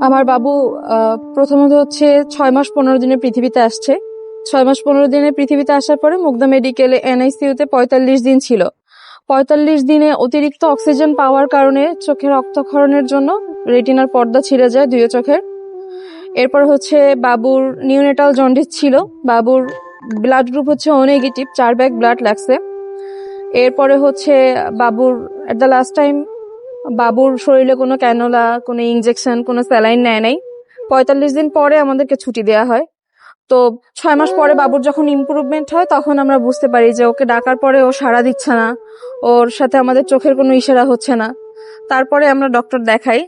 আমার বাবু প্রথমত হচ্ছে 6 মাস 15 দিনে পৃথিবীতে আসছে। 6 মাস 15 দিনে পৃথিবীতে আসার পরে মুগদা মেডিকেলে NICU-তে 45 দিন ছিল। 45 দিনে অতিরিক্ত অক্সিজেন পাওয়ার কারণে চোখের রক্তক্ষরণের জন্য রেটিনার পর্দা ছিঁড়ে যায় দুই চোখের। এরপর হচ্ছে বাবুর নিউনেটাল জন্ডিস ছিল। বাবুর ব্লাড গ্রুপ হচ্ছে O নেগেটিভ, 4 ব্যাগ ব্লাড লাগছে। এরপরে হচ্ছে বাবুর এট দ্য লাস্ট টাইম বাবুর শরীরে কোনো ক্যানোলা, কোনো ইনজেকশন, কোনো স্যালাইন নেয় নাই। 45 দিন পরে আমাদেরকে ছুটি দেওয়া হয়। তো 6 মাস পরে বাবুর যখন ইমপ্রুভমেন্ট হয় তখন আমরা বুঝতে পারি যে ওকে ডাকার পরে ও সাড়া দিচ্ছে না, ওর সাথে আমাদের চোখের কোনো ইশারা হচ্ছে না। তারপরে আমরা ডক্টর দেখাই।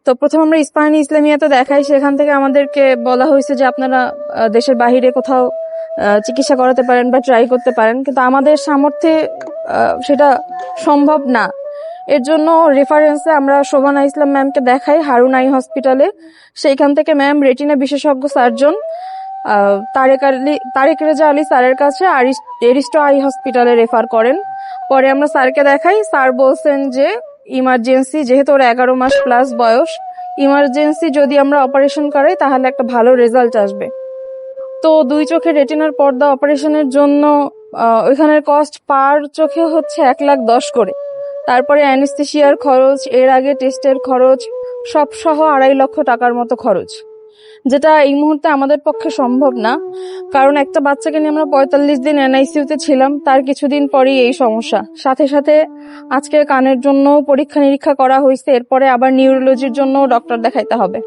তো প্রথম আমরা ইস্পাহানি ইসলামিয়াতে দেখাই, সেখান থেকে আমাদেরকে বলা হয়েছে যে আপনারা দেশের বাহিরে কোথাও চিকিৎসা করাতে পারেন বা ট্রাই করতে পারেন, কিন্তু আমাদের সামর্থ্যে সেটা সম্ভব না। এর জন্য রেফারেন্সে আমরা শোভানা ইসলাম ম্যামকে দেখাই হারুন আই হসপিটালে। সেইখান থেকে ম্যাম রেটিনা বিশেষজ্ঞ সার্জন তারেক রেজা আলী স্যারের কাছে এরিস্টো আই হসপিটালে রেফার করেন। পরে আমরা স্যারকে দেখাই, স্যার বলছেন যে ইমার্জেন্সি, যেহেতু ওর 11 মাস প্লাস বয়স, ইমার্জেন্সি যদি আমরা অপারেশন করাই তাহলে একটা ভালো রেজাল্ট আসবে। তো দুই চোখের রেটিনার পর্দা অপারেশনের জন্য ওইখানের কস্ট পার চোখে হচ্ছে 1,10,000 করে। তারপরে অ্যানেস্থেশিয়ার খরচ, এর আগে টেস্টের খরচ, সব সহ 2.5 লক্ষ টাকার মতো খরচ, যেটা এই মুহূর্তে আমাদের পক্ষে সম্ভব না। কারণ একটা বাচ্চাকে নিয়ে আমরা 45 দিন NICU-তে ছিলাম, তার কিছুদিন পরেই এই সমস্যা। সাথে সাথে আজকে কানের জন্য পরীক্ষা নিরীক্ষা করা হয়েছে, এরপরে আবার নিউরোলজির জন্য ডক্টর দেখাইতে হবে।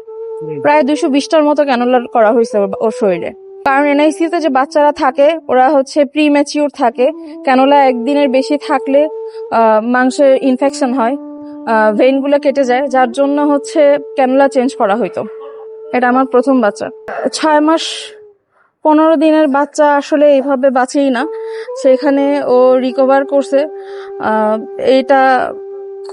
প্রায় 220টার মতো ক্যানুলা করা হয়েছে ওর শরীরে। কারণ NICU-তে যে বাচ্চারা থাকে ওরা হচ্ছে প্রি ম্যাচিউর থাকে, ক্যানুলা একদিনের বেশি থাকলে মাংসের ইনফেকশন হয়, ভেইনগুলো কেটে যায়, যার জন্য হচ্ছে ক্যানুলা চেঞ্জ করা হইতো। এটা আমার প্রথম বাচ্চা। 6 মাস 15 দিনের বাচ্চা আসলে এইভাবে বাঁচেই না, সেখানে ও রিকভার করছে। এটা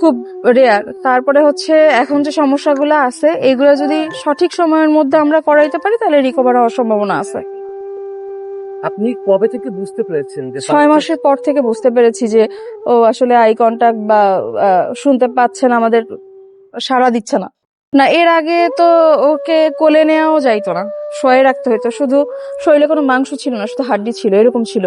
খুব রেয়ার। তারপরে হচ্ছে এখন যে সমস্যাগুলো আছে এগুলো যদি সঠিক সময়ের মধ্যে আমরা করাইতে পারি তাহলে রিকভার হওয়ার সম্ভাবনা আছে। আপনি কবে থেকে বুঝতে পেরেছেন যে 6 মাসের পর থেকে বুঝতে পেরেছি যে ও আসলে আই কন্টাক্ট বা শুনতে পাচ্ছে না, আমাদের সাড়া দিচ্ছে না। না, এর আগে তো ওকে কোলে নেওয়াও যাইতো না, শোয়ে রাখতে হইতো। শুধু শরীরে কোনো মাংস ছিল না, শুধু হাড্ডি ছিল, এরকম ছিল।